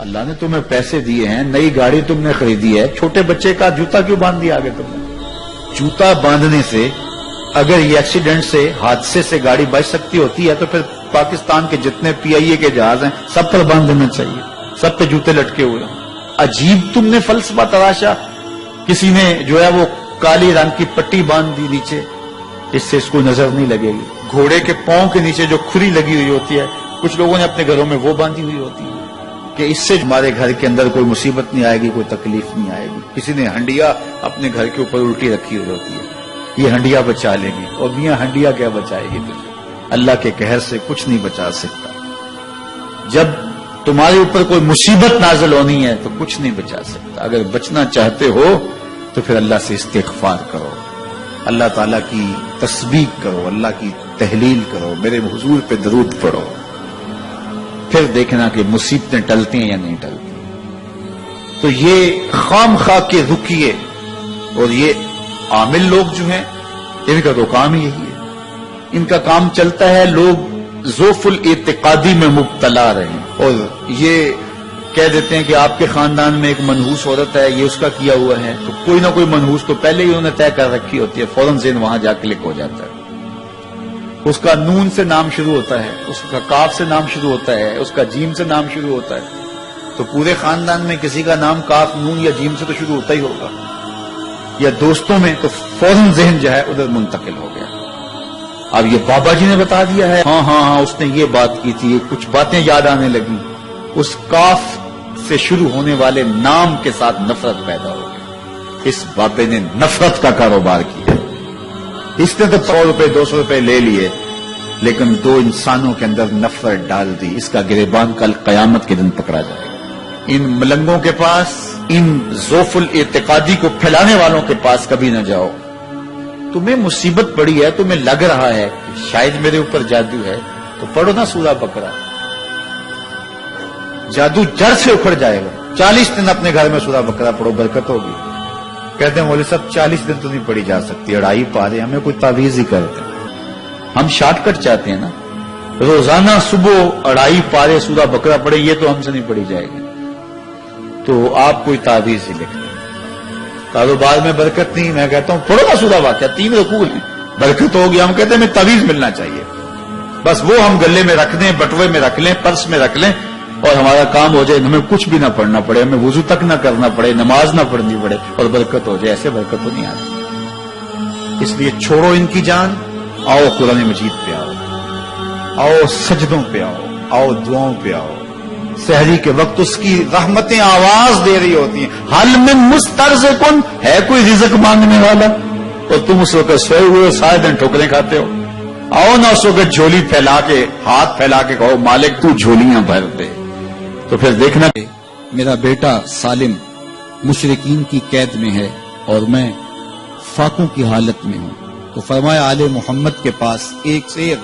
اللہ نے تمہیں پیسے دیے ہیں، نئی گاڑی تم نے خریدی ہے، چھوٹے بچے کا جوتا کیوں باندھ دیا آگے تم نے؟ جوتا باندھنے سے اگر یہ ایکسیڈنٹ سے، حادثے سے گاڑی بچ سکتی ہوتی ہے تو پھر پاکستان کے جتنے پی آئی اے کے جہاز ہیں سب پر باندھ دینا چاہیے، سب پہ جوتے لٹکے ہوئے ہیں۔ عجیب تم نے فلسفہ تراشا، کسی نے جو ہے وہ کالی رنگ کی پٹی باندھ دی نیچے، اس سے اس کو نظر نہیں لگے گی۔ گھوڑے کے پاؤں کے نیچے جو کھری لگی ہوئی ہوتی ہے، کچھ لوگوں نے اپنے گھروں میں وہ باندھی ہوئی ہوتی ہے کہ اس سے ہمارے گھر کے اندر کوئی مصیبت نہیں آئے گی، کوئی تکلیف نہیں آئے گی۔ کسی نے ہنڈیا اپنے گھر کے اوپر الٹی رکھی ہوئی ہوتی ہے، یہ ہنڈیا بچا لے گی، اور میاں ہنڈیا کیا بچائے گی تجھے؟ اللہ کے قہر سے کچھ نہیں بچا سکتا۔ جب تمہارے اوپر کوئی مصیبت نازل ہونی ہے تو کچھ نہیں بچا سکتا۔ اگر بچنا چاہتے ہو تو پھر اللہ سے استغفار کرو، اللہ تعالیٰ کی تسبیح کرو، اللہ کی تحلیل کرو، میرے حضور پہ درود پڑھو، پھر دیکھنا کہ مصیبتیں ٹلتی ہیں یا نہیں ٹلتی۔ تو یہ خام خواہ کے رکیے، اور یہ عامل لوگ جو ہیں ان کا تو کام یہی ہے، ان کا کام چلتا ہے لوگ ذوف الاعتقادی میں مبتلا رہے، اور یہ کہہ دیتے ہیں کہ آپ کے خاندان میں ایک منحوس عورت ہے، یہ اس کا کیا ہوا ہے، تو کوئی نہ کوئی منحوس تو پہلے ہی انہوں نے طے کر رکھی ہوتی ہے، فوراً ذہن وہاں جا کلک ہو جاتا ہے۔ اس کا نون سے نام شروع ہوتا ہے، اس کا کاف سے نام شروع ہوتا ہے، اس کا جیم سے نام شروع ہوتا ہے، تو پورے خاندان میں کسی کا نام کاف، نون یا جیم سے تو شروع ہوتا ہی ہوگا، یا دوستوں میں، تو فوراً ذہن جو ہے ادھر منتقل ہو گیا۔ اب یہ بابا جی نے بتا دیا ہے، ہاں اس نے یہ بات کی تھی، کچھ باتیں یاد آنے لگی، اس کاف سے شروع ہونے والے نام کے ساتھ نفرت پیدا ہو گئی۔ اس بابے نے نفرت کا کاروبار کیا، اس نے تو 100 روپے 200 روپے لے لیے، لیکن دو انسانوں کے اندر نفرت ڈال دی۔ اس کا گریبان کل قیامت کے دن پکڑا جائے گا۔ ان ملنگوں کے پاس، ان ذوف الاعتقادی کو پھیلانے والوں کے پاس کبھی نہ جاؤ۔ تمہیں مصیبت پڑی ہے، تمہیں لگ رہا ہے کہ شاید میرے اوپر جادو ہے، تو پڑھو نا سورہ بقرہ، جادو جڑ سے اکھڑ جائے گا۔ 40 دن اپنے گھر میں سورہ بقرہ پڑھو، برکت ہوگی۔ کہتے ہیں مولوی صاحب 40 دن تو نہیں پڑھی جا سکتی، 2.5 پارے، ہمیں کوئی تعویذ ہی کرتے ہیں، ہم شارٹ کٹ چاہتے ہیں نا، روزانہ صبح 2.5 پارے سورہ بقرہ پڑھے، یہ تو ہم سے نہیں پڑھی جائے گی، تو آپ کوئی تعویذ ہی لکھ لیں۔ کاروبار میں برکت نہیں، میں کہتا ہوں پڑھو نا سورہ واقعہ، 3 رکوع ہیں، برکت ہوگی۔ ہم کہتے ہیں ہمیں تعویذ ملنا چاہیے، بس وہ ہم گلے میں رکھ دیں، بٹوے میں رکھ لیں، پرس میں رکھ لیں، اور ہمارا کام ہو جائے، ہمیں کچھ بھی نہ پڑھنا پڑے، ہمیں وضو تک نہ کرنا پڑے، نماز نہ پڑھنی پڑے، اور برکت ہو جائے۔ ایسے برکت تو نہیں آتی۔ اس لیے چھوڑو ان کی جان، آؤ قرآن مجید پہ آؤ سجدوں پہ آؤ دعاؤں پہ آؤ۔ سحری کے وقت اس کی رحمتیں آواز دے رہی ہوتی ہیں، حل من مسترزقن، ہے کوئی رزق مانگنے والا، اور تم اس وقت سوئے ہوئے سارے دن ٹھوکریں کھاتے ہو۔ آؤ نہ اس وقت جھولی پھیلا کے، ہاتھ پھیلا کے کہو مالک تو جھولیاں بھر دے، تو پھر دیکھنا میرا بیٹا سالم مشرکین کی قید میں ہے اور میں فاقوں کی حالت میں ہوں، تو فرمایا آل محمد کے پاس ایک سیر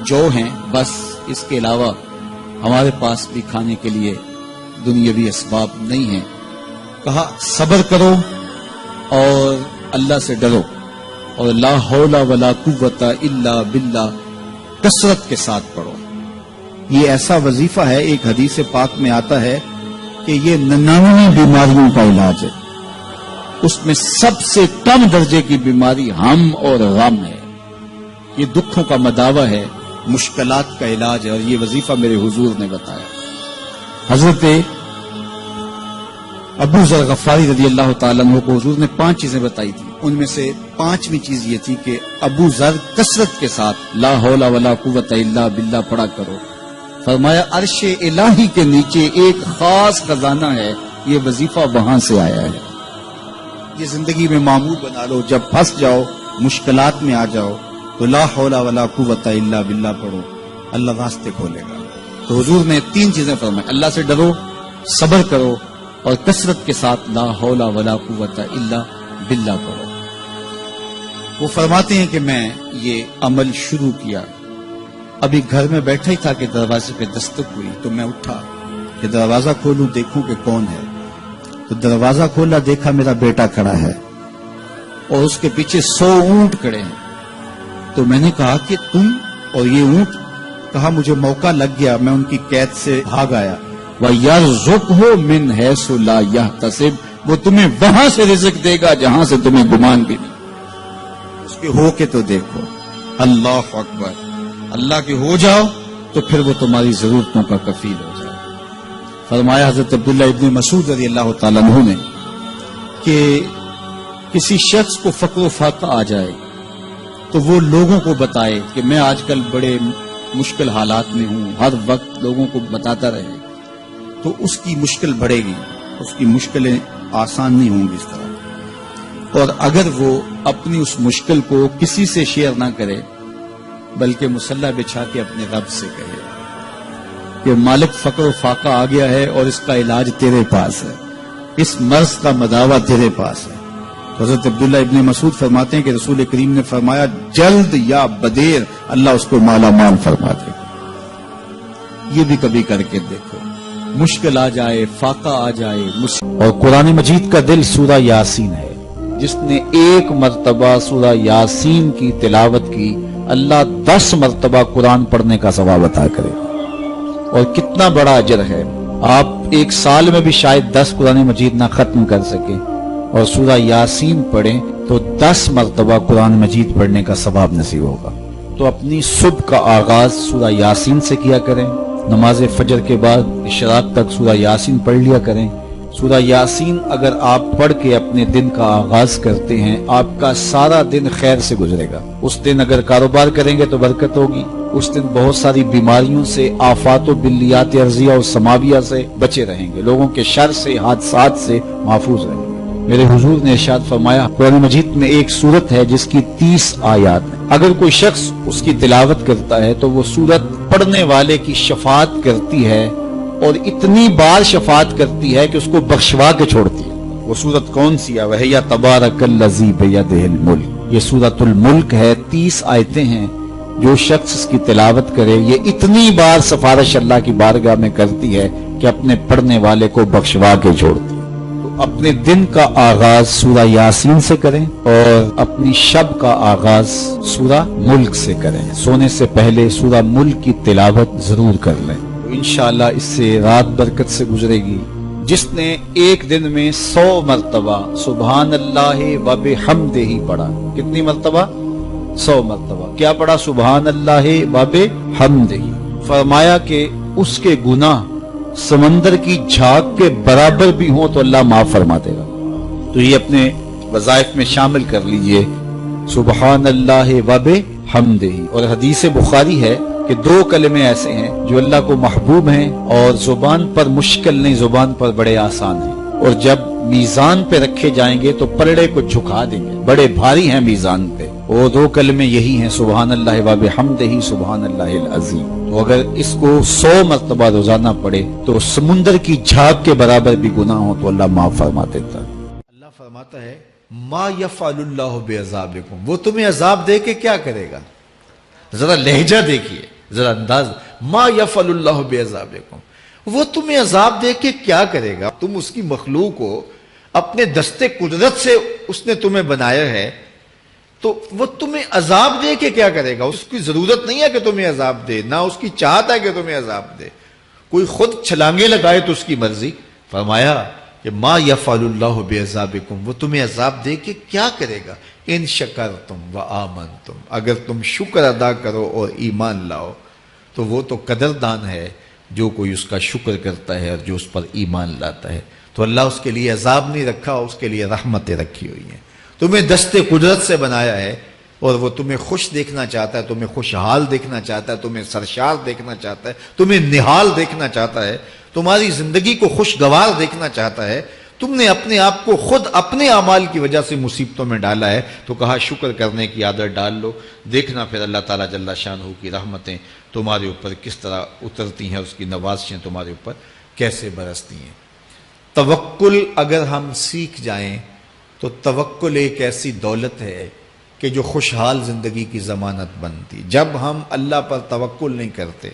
جو ہیں، بس اس کے علاوہ ہمارے پاس بھی کھانے کے لیے دنیاوی اسباب نہیں ہیں۔ کہا صبر کرو اور اللہ سے ڈرو، اور لا حول ولا قوت الا باللہ کثرت کے ساتھ پڑھو۔ یہ ایسا وظیفہ ہے، ایک حدیث پاک میں آتا ہے کہ یہ 99 بیماریوں کا علاج ہے، اس میں سب سے کم درجے کی بیماری ہم اور غم ہے، یہ دکھوں کا مداوع ہے، مشکلات کا علاج ہے، اور یہ وظیفہ میرے حضور نے بتایا۔ حضرت ابو ذر غفاری رضی اللہ تعالیٰ عنہ کو حضور نے 5 چیزیں بتائی تھی، ان میں سے 5ویں چیز یہ تھی کہ ابو ذر کثرت کے ساتھ لا حول ولا قوت الا باللہ پڑھا کرو۔ فرمایا عرش الہی کے نیچے ایک خاص خزانہ ہے، یہ وظیفہ وہاں سے آیا ہے، یہ زندگی میں معمول بنا لو۔ جب پھنس جاؤ، مشکلات میں آ جاؤ، تو لا حول ولا قوت الا باللہ پڑھو، اللہ راستے کھولے گا۔ تو حضور نے 3 چیزیں فرمائی، اللہ سے ڈرو، صبر کرو، اور کثرت کے ساتھ لا حول ولا قوت الا باللہ پڑھو۔ وہ فرماتے ہیں کہ میں یہ عمل شروع کیا، ابھی گھر میں بیٹھا ہی تھا کہ دروازے پہ دستک ہوئی، تو میں اٹھا کہ دروازہ کھولوں دیکھوں کہ کون ہے، تو دروازہ کھولا، دیکھا میرا بیٹا کھڑا ہے اور اس کے پیچھے 100 اونٹ کھڑے ہیں۔ تو میں نے کہا کہ تم اور یہ اونٹ؟ کہا مجھے موقع لگ گیا، میں ان کی قید سے بھاگ آیا، وَيَرْزُقْهُ مِنْ حَيْثُ لَا يَحْتَسِبُ، وہ تمہیں وہاں سے رزق دے گا جہاں سے تمہیں گمان بھی نہیں۔ اس کے ہو کے تو دیکھو، اللہ اکبر، اللہ کے ہو جاؤ تو پھر وہ تمہاری ضرورتوں کا کفیل ہو جائے۔ فرمایا حضرت عبداللہ ابن مسعود رضی اللہ تعالیٰ عنہ نے کہ کسی شخص کو فقر و فاقہ آ جائے تو وہ لوگوں کو بتائے کہ میں آج کل بڑے مشکل حالات میں ہوں، ہر وقت لوگوں کو بتاتا رہے تو اس کی مشکل بڑھے گی، اس کی مشکلیں آسان نہیں ہوں گی اس طرح۔ اور اگر وہ اپنی اس مشکل کو کسی سے شیئر نہ کرے بلکہ مصلی بچھا کے اپنے رب سے کہے کہ مالک فقر و فاقہ آ گیا ہے اور اس کا علاج تیرے پاس ہے، اس مرض کا مداوع تیرے پاس ہے۔ حضرت عبداللہ ابن مسعود فرماتے ہیں کہ رسول کریم نے فرمایا جلد یا بدیر اللہ اس کو مالا مال فرما دے گا۔ یہ بھی کبھی کر کے دیکھو، مشکل آ جائے، فاقہ آ جائے۔ اور قرآن مجید کا دل سورہ یاسین ہے، جس نے ایک مرتبہ سورہ یاسین کی تلاوت کی اللہ 10 مرتبہ قرآن پڑھنے کا ثواب عطا کرے۔ اور کتنا بڑا اجر ہے، آپ ایک سال میں بھی شاید 10 قرآن مجید نہ ختم کر سکے اور سورہ یاسین پڑھیں تو 10 مرتبہ قرآن مجید پڑھنے کا ثواب نصیب ہوگا۔ تو اپنی صبح کا آغاز سورہ یاسین سے کیا کریں، نماز فجر کے بعد اشراق تک سورہ یاسین پڑھ لیا کریں۔ سورہ یاسین اگر آپ پڑھ کے اپنے دن کا آغاز کرتے ہیں، آپ کا سارا دن خیر سے گزرے گا۔ اس دن اگر کاروبار کریں گے تو برکت ہوگی، اس دن بہت ساری بیماریوں سے، آفات و بلیات ارضیہ و سماویہ سے بچے رہیں گے، لوگوں کے شر سے، حادثات سے محفوظ رہیں گے۔ میرے حضور نے ارشاد فرمایا قرآن مجید میں ایک سورت ہے جس کی 30 آیات ہیں، اگر کوئی شخص اس کی تلاوت کرتا ہے تو وہ سورت پڑھنے والے کی شفاعت کرتی ہے، اور اتنی بار شفاعت کرتی ہے کہ اس کو بخشوا کے چھوڑتی ہے۔ وہ سورت کون سی ہے؟ وَهِيَ تَبَارَكَ الَّذِي بِيَدِهِ الْمُلْكُ، یہ سورۃ الملک ہے، 30 آیتیں ہیں۔ جو شخص اس کی تلاوت کرے یہ اتنی بار سفارش اللہ کی بارگاہ میں کرتی ہے کہ اپنے پڑھنے والے کو بخشوا کے چھوڑتی ہے۔ تو اپنے دن کا آغاز سورہ یاسین سے کریں اور اپنی شب کا آغاز سورہ ملک سے کریں۔ سونے سے پہلے سورہ ملک کی تلاوت ضرور کر لیں، انشاءاللہ اس سے رات برکت سے گزرے گی۔ جس نے ایک دن میں 100 مرتبہ سبحان اللہ و بحمدہ پڑھا، کتنی مرتبہ؟ 100 مرتبہ کیا پڑھا؟ سبحان اللہ و بحمدہ، فرمایا کہ اس کے گناہ سمندر کی جھاگ کے برابر بھی ہوں تو اللہ معاف فرما دے گا۔ تو یہ اپنے وظائف میں شامل کر لیجئے، سبحان اللہ و بحمدہ۔ اور حدیث بخاری ہے کہ 2 کلمے ایسے ہیں جو اللہ کو محبوب ہیں اور زبان پر مشکل نہیں، زبان پر بڑے آسان ہیں، اور جب میزان پہ رکھے جائیں گے تو پلڑے کو جھکا دیں گے، بڑے بھاری ہیں میزان پہ۔ وہ 2 کلمے یہی ہیں، سبحان اللہ و بحمدہ، سبحان اللہ العظیم۔ تو اگر اس کو 100 مرتبہ روزانہ پڑھے تو سمندر کی جھاگ کے برابر بھی گناہ ہو تو اللہ معاف فرما دیتا ہے۔ اللہ فرماتا ہے ما یفعل اللہ بعذابکم، وہ تمہیں عذاب دے کے کیا کرے گا؟ ذرا لہجہ دیکھیے، ذرا انداز، ما یفعل اللہ بعذابکم، وہ تمہیں عذاب دے کے کیا کرے گا؟ تم اس کی مخلوق کو اپنے دستے قدرت سے اس نے تمہیں بنایا ہے، تو وہ تمہیں عذاب دے کے کیا کرے گا؟ اس کی ضرورت نہیں ہے کہ تمہیں عذاب دے، نہ اس کی چاہت ہے کہ تمہیں عذاب دے، کوئی خود چھلانگے لگائے تو اس کی مرضی۔ فرمایا کہ ما یفعل اللہ بعذابکم، وہ تمہیں عذاب دے کے کیا کرے گا؟ ان شکرتم وآمنتم، اگر تم شکر ادا کرو اور ایمان لاؤ تو وہ تو قدردان ہے جو کوئی اس کا شکر کرتا ہے اور جو اس پر ایمان لاتا ہے۔ تو اللہ اس کے لیے عذاب نہیں رکھا، اس کے لیے رحمتیں رکھی ہوئی ہیں۔ تمہیں دستے قدرت سے بنایا ہے اور وہ تمہیں خوش دیکھنا چاہتا ہے، تمہیں خوشحال دیکھنا چاہتا ہے، تمہیں سرشار دیکھنا چاہتا ہے، تمہیں نہال دیکھنا چاہتا ہے، تمہاری زندگی کو خوشگوار دیکھنا چاہتا ہے۔ تم نے اپنے آپ کو خود اپنے اعمال کی وجہ سے مصیبتوں میں ڈالا ہے، تو کہا شکر کرنے کی عادت ڈال لو، دیکھنا پھر اللہ تعالیٰ جل شانہ کی رحمتیں تمہارے اوپر کس طرح اترتی ہیں، اس کی نوازشیں تمہارے اوپر کیسے برستی ہیں۔ توکل اگر ہم سیکھ جائیں تو توکل ایک ایسی دولت ہے کہ جو خوشحال زندگی کی ضمانت بنتی۔ جب ہم اللہ پر توکل نہیں کرتے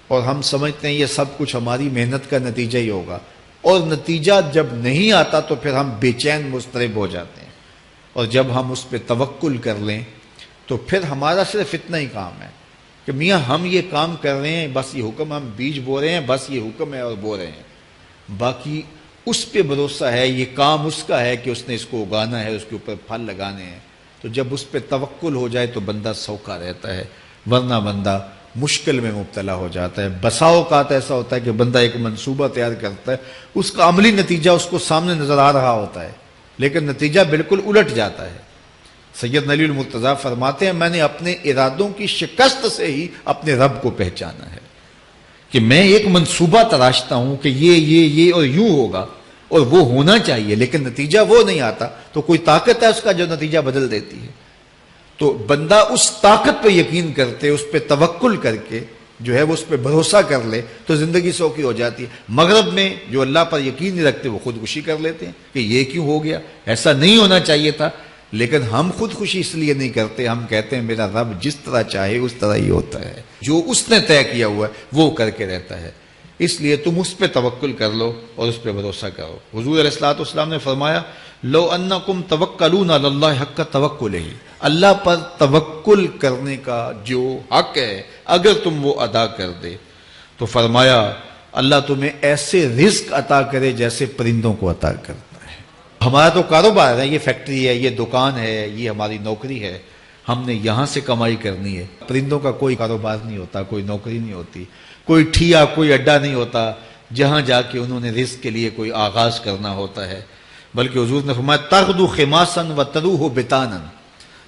اور ہم سمجھتے ہیں یہ سب کچھ ہماری محنت کا نتیجہ ہی ہوگا، اور نتیجہ جب نہیں آتا تو پھر ہم بے چین مضطرب ہو جاتے ہیں، اور جب ہم اس پہ توکل کر لیں تو پھر ہمارا صرف اتنا ہی کام ہے کہ میاں ہم یہ کام کر رہے ہیں، بس یہ حکم، ہم بیج بو رہے ہیں، بس یہ حکم ہے اور بو رہے ہیں، باقی اس پہ بھروسہ ہے، یہ کام اس کا ہے کہ اس نے اس کو اگانا ہے، اس کے اوپر پھل لگانے ہیں۔ تو جب اس پہ توکل ہو جائے تو بندہ سوکھا رہتا ہے، ورنہ بندہ مشکل میں مبتلا ہو جاتا ہے۔ بسا اوقات ایسا ہوتا ہے کہ بندہ ایک منصوبہ تیار کرتا ہے، اس کا عملی نتیجہ اس کو سامنے نظر آ رہا ہوتا ہے، لیکن نتیجہ بالکل الٹ جاتا ہے۔ سید علی المرتضیٰ فرماتے ہیں میں نے اپنے ارادوں کی شکست سے ہی اپنے رب کو پہچانا ہے، کہ میں ایک منصوبہ تراشتا ہوں کہ یہ اور یوں ہوگا اور وہ ہونا چاہیے، لیکن نتیجہ وہ نہیں آتا، تو کوئی طاقت ہے اس کا جو نتیجہ بدل دیتی ہے۔ تو بندہ اس طاقت پہ یقین کرتے، اس پہ توکل کر کے جو ہے وہ اس پہ بھروسہ کر لے تو زندگی سوکھی ہو جاتی ہے۔ مغرب میں جو اللہ پر یقین نہیں رکھتے وہ خودکشی کر لیتے ہیں کہ یہ کیوں ہو گیا، ایسا نہیں ہونا چاہیے تھا، لیکن ہم خودکشی اس لیے نہیں کرتے، ہم کہتے ہیں میرا رب جس طرح چاہے اس طرح ہی ہوتا ہے، جو اس نے طے کیا ہوا ہے وہ کر کے رہتا ہے، اس لیے تم اس پہ توکل کر لو اور اس پہ بھروسہ کرو۔ حضور علیہ الصلوۃ والسلام نے فرمایا لو انکم توکلون علی اللہ حق توکلہ، اللہ پر توکل کرنے کا جو حق ہے اگر تم وہ ادا کر دے تو فرمایا اللہ تمہیں ایسے رزق عطا کرے جیسے پرندوں کو عطا کرتا ہے۔ ہمارا تو کاروبار ہے، یہ فیکٹری ہے، یہ دکان ہے، یہ ہماری نوکری ہے، ہم نے یہاں سے کمائی کرنی ہے۔ پرندوں کا کوئی کاروبار نہیں ہوتا، کوئی نوکری نہیں ہوتی، کوئی ٹھیا، کوئی اڈا نہیں ہوتا جہاں جا کے انہوں نے رزق کے لیے کوئی آغاز کرنا ہوتا ہے، بلکہ حضور نے فرمایا تغدو خماسا وتروح بطانا،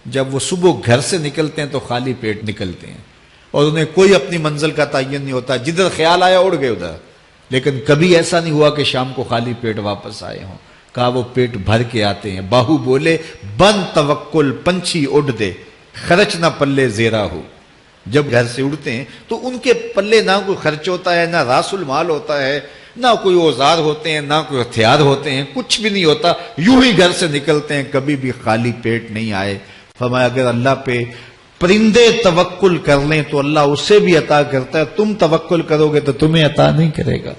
جب وہ صبح گھر سے نکلتے ہیں تو خالی پیٹ نکلتے ہیں اور انہیں کوئی اپنی منزل کا تعین نہیں ہوتا، جدھر خیال آیا اڑ گئے ادھر، لیکن کبھی ایسا نہیں ہوا کہ شام کو خالی پیٹ واپس آئے ہوں، کہا وہ پیٹ بھر کے آتے ہیں۔ باہو بولے بن توکل پنچھی اڑ دے، خرچ نہ پلے زیرا ہو، جب گھر سے اڑتے ہیں تو ان کے پلے نہ کوئی خرچ ہوتا ہے، نہ راس المال ہوتا ہے، نہ کوئی اوزار ہوتے ہیں، نہ کوئی ہتھیار ہوتے ہیں، کچھ بھی نہیں ہوتا، یوں ہی گھر سے نکلتے ہیں، کبھی بھی خالی پیٹ نہیں آئے۔ فرمایا اگر اللہ پہ پرندے توکل کر لیں تو اللہ اسے بھی عطا کرتا ہے، تم توکل کرو گے تو تمہیں عطا نہیں کرے گا۔